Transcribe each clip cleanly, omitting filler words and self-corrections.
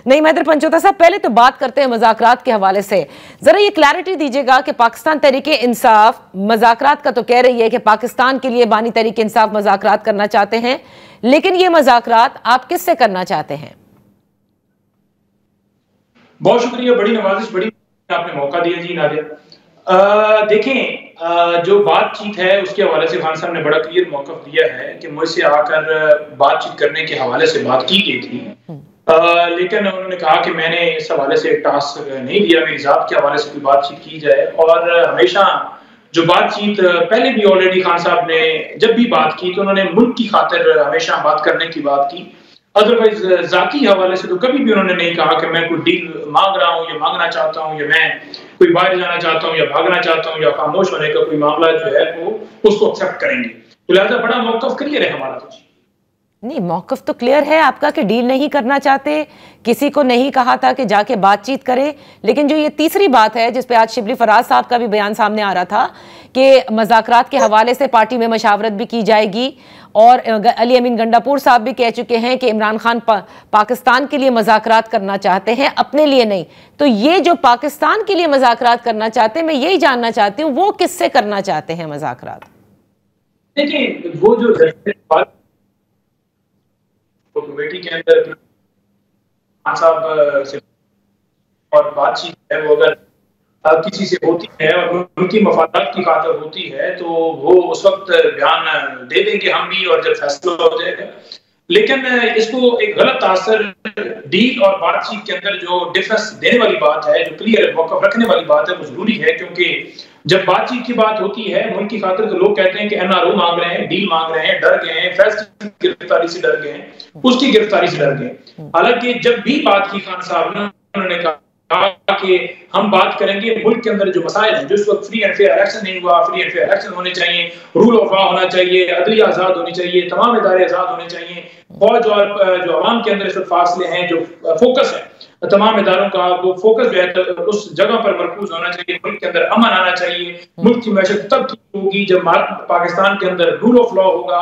नहीं महेंद्र पंचोता साहब, पहले तो बात करते हैं मुज़ाकरात के हवाले से। जरा ये क्लैरिटी दीजिएगा कि पाकिस्तान तहरीके इंसाफ मुज़ाकरात का तो कह रही है कि पाकिस्तान के लिए बानी तहरीके इंसाफ मुज़ाकरात करना चाहते हैं, लेकिन ये मुज़ाकरात आप किससे करना चाहते हैं? बहुत शुक्रिया, बड़ी नवाजिश, बड़ी आपने मौका दिया जी नादिया। देखें, जो बातचीत है उसके हवाले से खान साहब ने बड़ा क्लियर मौक़िफ़ दिया है कि मुझसे आकर बातचीत करने के हवाले से बात की गई थी, लेकिन उन्होंने कहा कि मैंने इस हवाले से टास्क नहीं दिया, मेरी ज़ात के हवाले से कोई बातचीत की जाए। और हमेशा जो बातचीत पहले भी ऑलरेडी खान साहब ने जब भी बात की तो उन्होंने मुल्क की खातिर हमेशा बात करने की बात की। अदरवाइज ज़ाती हवाले से तो कभी भी उन्होंने नहीं कहा कि मैं कोई डील मांग रहा हूँ या मांगना चाहता हूँ या मैं कोई बाहर जाना चाहता हूँ या भागना चाहता हूँ या खामोश होने का कोई मामला जो है वो उसको एक्सेप्ट करेंगे। तो लिहाजा बड़ा मौक़िफ़ क्लियर है हमारा। तो नहीं, मौक़िफ़ तो क्लियर है आपका कि डील नहीं करना चाहते, किसी को नहीं कहा था कि जाके बातचीत करें। लेकिन जो ये तीसरी बात है जिस पे आज शिबली फराज साहब का भी बयान सामने आ रहा था कि मुज़ाकरात के हवाले से पार्टी में मशावरत भी की जाएगी, और अली अमीन गंडापुर साहब भी कह चुके हैं कि इमरान खान पाकिस्तान के लिए मुज़ाकरात करना चाहते हैं, अपने लिए नहीं। तो ये जो पाकिस्तान के लिए मुज़ाकरात करना चाहते हैं, मैं यही जानना चाहती हूँ वो किससे करना चाहते हैं मुज़ाकरात? देखिए, वो जो कमेटी के अंदर साहब से और बातचीत है वो अगर किसी से होती है और उनकी मफादात की खातिर होती है तो वो उस वक्त बयान दे देंगे हम भी, और जब फैसला हो जाएगा। लेकिन इसको एक गलत तासर डील और बातचीत के अंदर जो डिफरेंस देने वाली बात है, जो क्लियर मौक़िफ़ रखने वाली बात है, वो जरूरी है। क्योंकि जब बातचीत की बात होती है मुल्क की खातिर तो लोग कहते हैं कि NRO मांग रहे हैं, डील मांग रहे हैं, डर गए हैं, फैज की गिरफ्तारी से डर गए हैं, उसकी गिरफ्तारी से डर गए। हालांकि जब भी बात की खान साहब ने, उन्होंने कहा कि हम बात करेंगे मुल्क के अंदर जो मसाइल हैं, जो इस वक्त फ्री एंड फेयर इलेक्शन नहीं हुआ, फ्री एंड फेयर इलेक्शन होने चाहिए, रूल ऑफ लॉ होना चाहिए, अदलिया आज़ाद होनी चाहिए, तमाम इदारे आज़ाद होने चाहिए, फौज और जो अवाम के अंदर इस वक्त फासले हैं, जो फोकस है तमाम इदारों का, वो फोकस जो है उस जगह पर मरकूज होना चाहिए। मुल्क के अंदर अमन आना चाहिए, मुल्क की मैशत तब ठीक होगी जब पाकिस्तान के अंदर रूल ऑफ लॉ होगा,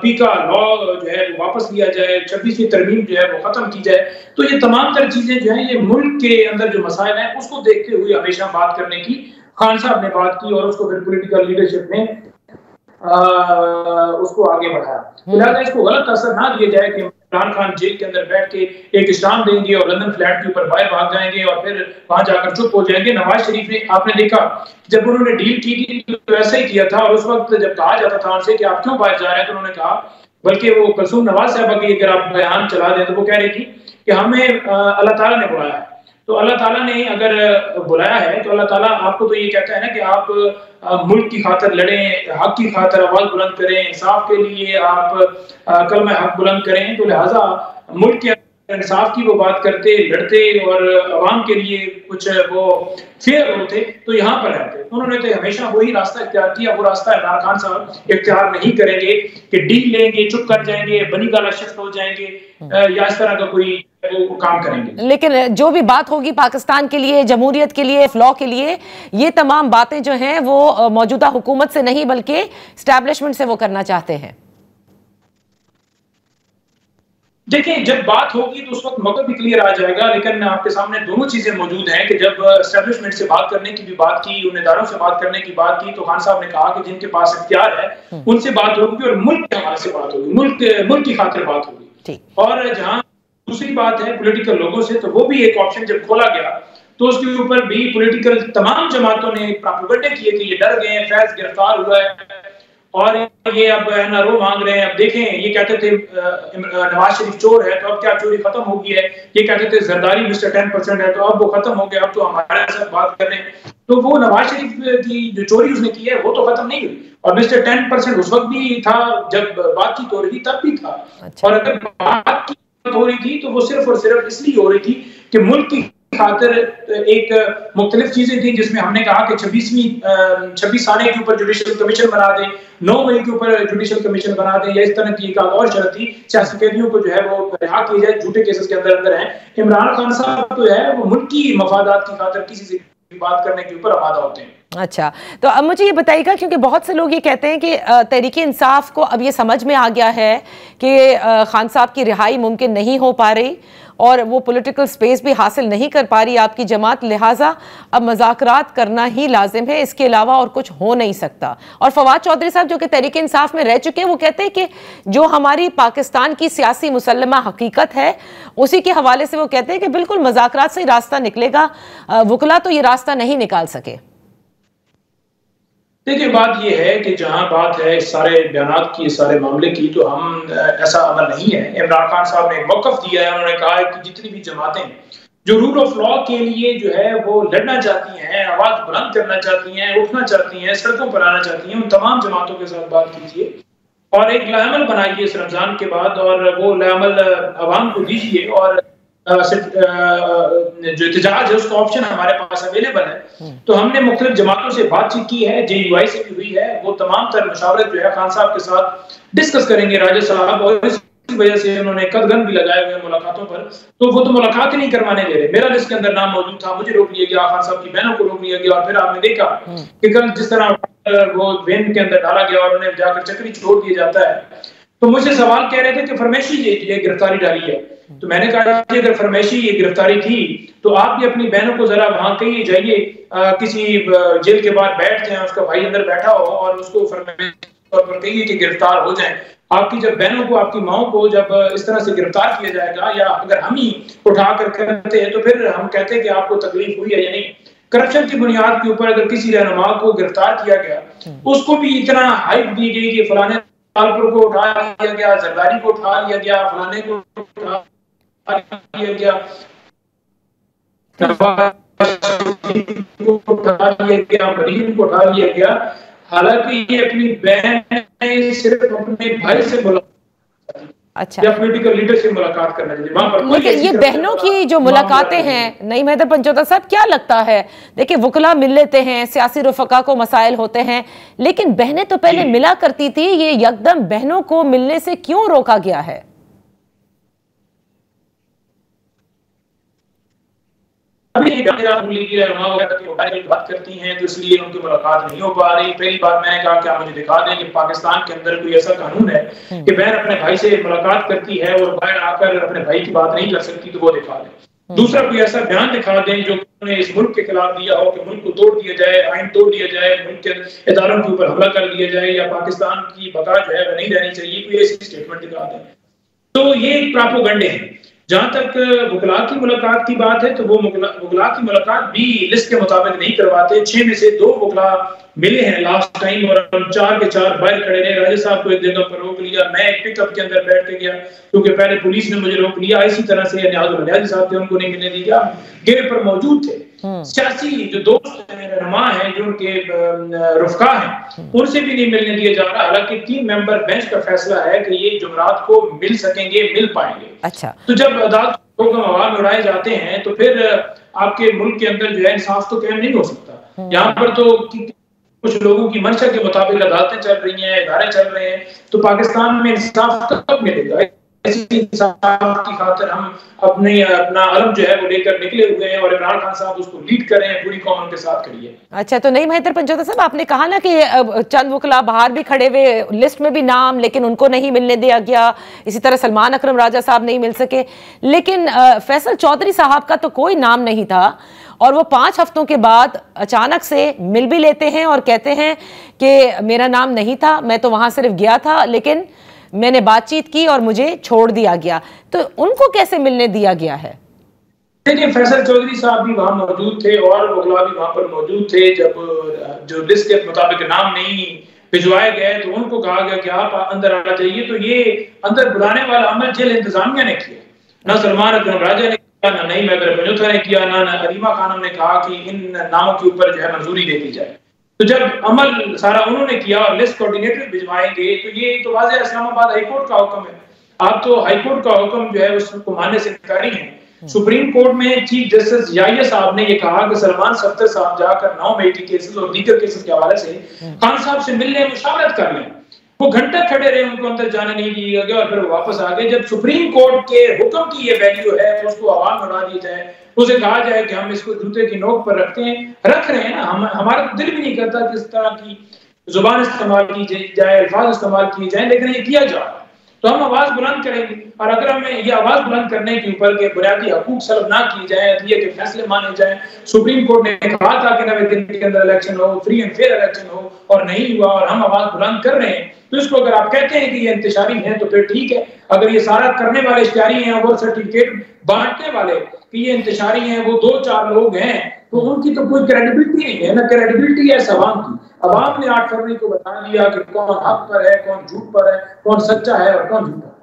पीका लॉ जो है वो वापस लिया जाए, 26वीं तरमीम जो है वो खत्म की जाए। तो ये तमाम तर चीजें जो है, ये मुल्क के अंदर जो मसाइल हैं उसको देखते हुए हमेशा बात करने की खान साहब ने बात की, और उसको फिर पॉलिटिकल लीडरशिप ने उसको आगे बढ़ाया। लिहाजा इसको गलत असर ना दिया जाए कि इमरान खान जेल के अंदर बैठ के एक इस्लाम देंगे और लंदन फ्लैट के ऊपर बाहर भाग जाएंगे और फिर वहां जाकर चुप हो जाएंगे। नवाज शरीफ ने, आपने देखा जब उन्होंने डील की थी तो ऐसा ही किया था, और उस वक्त जब कहा जाता था उनसे कि आप क्यों बाहर जा रहे हैं, तो उन्होंने कहा, बल्कि वो कुलसूम नवाज साहबा की अगर आप बयान चला दें तो वो कह रही थी कि हमें अल्लाह ताला ने बुलाया है। तो अल्लाह ताला ने अगर बुलाया है तो अल्लाह ताला आपको तो ये कहता है ना कि आप मुल्क की खातिर लड़ें, हक की खातिर आवाज बुलंद करें, इंसाफ के लिए आप कलमा हक बुलंद करें। तो लिहाजा मुल्क के इंसाफ की वो बात करते, लड़ते और अवाम के लिए कुछ वो फेयर होते तो यहाँ पर रहते। उन्होंने तो हमेशा वही रास्ता इख्तियार किया, वो रास्ता इमरान खान साहब इख्तियार नहीं करेंगे कि डील लेंगे, चुप कर जाएंगे, बनी गाला शिफ्ट हो जाएंगे या इस तरह का कोई वो काम करेंगे। लेकिन जो भी बात होगी पाकिस्तान के लिए, जमहूरियत के लिए, लॉ के लिए, ये तमाम बातें जो हैं वो मौजूदा हुकूमत से नहीं बल्कि एस्टैब्लिशमेंट से वो करना चाहते हैं। देखिए, जब बात होगी तो उस वक्त मौका भी क्लियर आ जाएगा। लेकिन आपके सामने दोनों चीजें मौजूद हैं कि जब एस्टैब्लिशमेंट से बात करने की भी बात की, उन इदारों से बात करने की बात की, तो खान साहब ने कहा कि जिनके पास इख्तियार है उनसे बात होगी और मुल्क के हवाले से बात होगी, मुल्क की खातिर बात होगी। और जहां दूसरी बात है पॉलिटिकल लोगों से, तो वो भी एक ऑप्शन जब खोला गया तो उसके ऊपर भी पॉलिटिकल तमाम जमातों ने प्रोपेगेंडा किए कि ये डर गए हैं, फैज गिरफ्तार हुआ है और ये अब NRO मांग रहे हैं। अब देखें, ये कहते थे नवाज शरीफ चोर है तो अब क्या चोरी खत्म हो गई है, ये कहते थे जरदारी मिस्टर 10% है तो अब वो खत्म हो गया, अब तो हमारे साथ बात कर रहे हैं। तो वो नवाज शरीफ की जो चोरी उसने की है वो तो खत्म नहीं हुई, और मिस्टर 10% उस वक्त भी था जब बातचीत हो रही थी, तब भी था। और अगर बात की हो रही थी तो वो सिर्फ और सिर्फ इसलिए हो रही थी कि मुल्क की खातिर एक मुख्तलिफ चीजें थी, जिसमें हमने कहा कि 26 साल के ऊपर जुडिशल कमीशन बना दें, 9 मई के ऊपर जुडिशल कमीशन बना दें, या इस तरह की एक और शर्त थी सियासी कैदियों को जो है वो रिहा किया जाए, झूठे केसेस के अंदर हैं। इमरान खान साहब तो है वो मुल्क की मफादात की खातिर किसी से बात करने के ऊपर आमादा होते हैं। अच्छा, तो अब मुझे ये बताइएगा, क्योंकि बहुत से लोग ये कहते हैं कि तहरीके इंसाफ को अब ये समझ में आ गया है कि खान साहब की रिहाई मुमकिन नहीं हो पा रही और वो पॉलिटिकल स्पेस भी हासिल नहीं कर पा रही आपकी जमात, लिहाजा अब मुज़ाकरात करना ही लाजिम है, इसके अलावा और कुछ हो नहीं सकता। और फवाद चौधरी साहब जो कि तहरीक इंसाफ में रह चुके हैं, वो कहते हैं कि जो हमारी पाकिस्तान की सियासी मुसल्लमा हकीकत है उसी के हवाले से वो कहते हैं कि बिल्कुल मुज़ाकरात से ही रास्ता निकलेगा, वकला तो ये रास्ता नहीं निकाल सके। देखिए, बात यह है कि जहां बात है इस सारे बयानात की, इस सारे मामले की, तो हम ऐसा अमल नहीं है। इमरान खान साहब ने एक मौक़िफ़ दिया है, उन्होंने कहा है कि जितनी भी जमातें जो रूल ऑफ लॉ के लिए जो है वो लड़ना चाहती हैं, आवाज बुलंद करना चाहती हैं, उठना चाहती हैं, सड़कों पर आना चाहती हैं, उन तमाम जमातों के साथ बात कीजिए और एक लामल बनाइए इस रमजान के बाद, और वो लामल अवाम को दीजिए, और जो एहतजाज है उसका ऑप्शन हमारे पास अवेलेबल है। तो हमने मुख्तलिफ जमातों से बातचीत की है, JUI से भी हुई है, वो तमाम तर मशावरत जो है खान साहब के साथ डिस्कस करेंगे राजा साहब, और इस वजह से उन्होंने कदगन भी लगाए हुए मुलाकातों पर। तो वो तो मुलाकात ही नहीं करवाने दे रहे। मेरा लिस्ट के अंदर नाम मौजूद था, मुझे रोक लिया गया, खान साहब की बहनों को रोक लिया गया, और फिर आपने देखा कि कल जिस तरह वो वैन के अंदर डाला गया और उन्हें जाकर चक्री छोड़ दिया जाता है। तो मुझसे सवाल कह रहे थे कि फरमाइशी ये गिरफ्तारी डाली है। तो मैंने कहा अगर फरमाइशी ये गिरफ्तारी थी तो आप भी अपनी बहनों को जरा वहां कहिए, जाइए किसी जेल के बाहर बैठ जाए, उसका भाई अंदर बैठा हो, और उसको फरमाइशी तौर पर कहिए कि गिरफ्तार हो जाए। आपकी जब बहनों को, आपकी माओ को जब इस तरह से गिरफ्तार किया जाएगा, या अगर हम ही उठा कर करते हैं, तो फिर हम कहते हैं कि आपको तकलीफ हुई है या नहीं। करप्शन की बुनियाद के ऊपर अगर किसी रहनुमा को गिरफ्तार किया गया, उसको भी इतना हाइप दी गई कि फलाने को उठा लिया गया, जरदारी को उठा लिया गया, फलाने को उठा लिया गया, उठा लिया गया, मरीन को उठा लिया गया। हालांकि ये अपनी बहन सिर्फ अपने भाई से मुलाकात, अच्छा, या पॉलिटिकल लीडर से मुलाकात करना चाहिए वहां पर। लेकिन ये बहनों की जो मुलाकातें हैं, नईम हैदर पंचोता साहब, क्या लगता है, देखिए वकला मिल लेते हैं, सियासी रुफका को मसाइल होते हैं, लेकिन बहनें तो पहले मिला करती थी, ये यकदम बहनों को मिलने से क्यों रोका गया है? अभी बात करती हैं तो इसलिए उनकी मुलाकात नहीं हो पा रही। पहली बात मैंने कहा क्या मुझे दिखा दें कि पाकिस्तान के अंदर कोई ऐसा कानून है कि बहन अपने भाई से मुलाकात करती है और बाहर आकर अपने भाई की बात नहीं कर सकती, तो वो दिखा दें। दूसरा कोई ऐसा बयान दिखा दें जो उन्होंने इस मुल्क के खिलाफ दिया हो कि मुल्क को तोड़ दिया जाए, आइन तोड़ दिया जाए, मुल्क के इदारों के ऊपर हमला कर दिया जाए, या पाकिस्तान की बका जो है वो नहीं रहनी चाहिए, कोई ऐसी स्टेटमेंट दिखा दें। तो ये एक प्रोपेगेंडे है। जहां तक वकला की मुलाकात की बात है, तो वो वकला की मुलाकात भी लिस्ट के मुताबिक नहीं करवाते। 6 में से 2 वकला मिले हैं लास्ट टाइम, और हम 4 के 4 बाहर खड़े रहे। राजा साहब को एक जगह पर रोक लिया, मैं एक पिकअप के अंदर बैठ के गया क्योंकि पहले पुलिस ने मुझे रोक लिया। इसी तरह से न्याजी साहब थे, उनको नहीं मिलने दिया, गेट पर मौजूद थे। सियासी जो दोस्त हैं, रहनुमा हैं, जो उनके रुफका हैं, उनसे भी नहीं मिलने दिया जा रहा। हालांकि 3 मेंबर बेंच का फैसला है कि ये जुमरात को मिल सकेंगे, मिल पाएंगे। अच्छा, तो जब अदालत को आवाज उड़ाए जाते हैं तो फिर आपके मुल्क के अंदर जो है इंसाफ तो कायम नहीं हो सकता। यहाँ पर तो कुछ लोगों की मंशा के मुताबिक अदालतें चल रही हैं, इदारे चल रहे हैं, तो पाकिस्तान में इंसाफ कब मिलेगा? ऐसी इंसाफ की खातिर हम अपना अलम जो है वो लेकर निकले हुए हैं, और इमरान खान साहब उसको लीड कर रहे हैं, पूरी कौम के साथ खड़ी है। अच्छा, तो नईम हैदर पंचोता साहब, आपने कहा ना कि चंद वकला बाहर भी खड़े हुए, लिस्ट में भी नाम, लेकिन उनको नहीं मिलने दिया गया। इसी तरह सलमान अकरम राजा साहब नहीं मिल सके, लेकिन फैसल चौधरी साहब का तो कोई नाम नहीं था, और वो 5 हफ्तों के बाद अचानक से मिल भी लेते हैं और कहते हैं कि मेरा नाम नहीं था, मैं तो वहां सिर्फ गया था, लेकिन मैंने बातचीत की और मुझे छोड़ दिया गया। तो उनको कैसे मिलने दिया गया है? देखिए, फैसल चौधरी साहब भी वहां मौजूद थे और वकला भी वहां पर मौजूद थे। जब जो लिस्ट के मुताबिक नाम नहीं भिजवाए गए तो उनको कहा गया कि आप अंदर आना चाहिए। तो ये अंदर बुलाने वाला अमल जेल इंतजामिया ने किया, ना सलमान अकरम राजा ने किया, ना नईम हैदर पंचोता ने किया, ना अलीमा खानम ने कहा कि इन नामों के ऊपर जो है मंजूरी दे दी जाए। तो जब अमल सारा उन्होंने किया और लिस्ट कोऑर्डिनेटर भिजवाएंगे, तो ये तो वाज़ेह इस्लामाबाद हाईकोर्ट का हुक्म है। आप तो हाईकोर्ट का हुक्म जो है उसको मानने से इनकारी हैं। सुप्रीम कोर्ट में चीफ जस्टिस याहिया साहब ने ये कहा कि सलमान सफ्दर साहब जाकर 9 मेटी केसेस और दीगर केसेस के हवाले से खान साहब से मिलने, मुशावरत कर लें। वो घंटा खड़े रहे, उनको अंदर जाने नहीं दिया गया और फिर वापस आ गए। जब सुप्रीम कोर्ट के हुक्म की ये वैल्यू है तो उसको आवाम उड़ा दी जाए, उसे कहा जाए कि हम इसको जूते की नोक पर रख रहे हैं ना। हमारा तो दिल भी नहीं करता कि इस तरह की जुबान इस्तेमाल की जाए, अल्फाज इस्तेमाल किए जाए, लेकिन ये किया जा रहा है। तो हम आवाज बुलंद करेंगे। और अगर हमें ये आवाज बुलंद करने के ऊपर के बुनियादी हकूक सल्ब ना किए जाए, अदलिया के फैसले माने जाए, सुप्रीम कोर्ट ने कहा था कि 90 दिन के अंदर इलेक्शन हो, फ्री एंड फेयर इलेक्शन हो, और नहीं हुआ और हम आवाज बुलंद कर रहे हैं, तो इसको अगर आप कहते हैं कि ये इंतशारी है तो फिर ठीक है। अगर ये सारा करने वाले इश्तिहारी हैं और सर्टिफिकेट बांटने वाले कि ये इंतशारी हैं, वो 2-4 लोग हैं, तो उनकी तो कोई क्रेडिबिलिटी नहीं है ना। क्रेडिबिलिटी है अवाम की। अवाम ने 8 फरवरी को बता दिया कि कौन हक पर है, कौन झूठ पर है, कौन सच्चा है और कौन झूठा।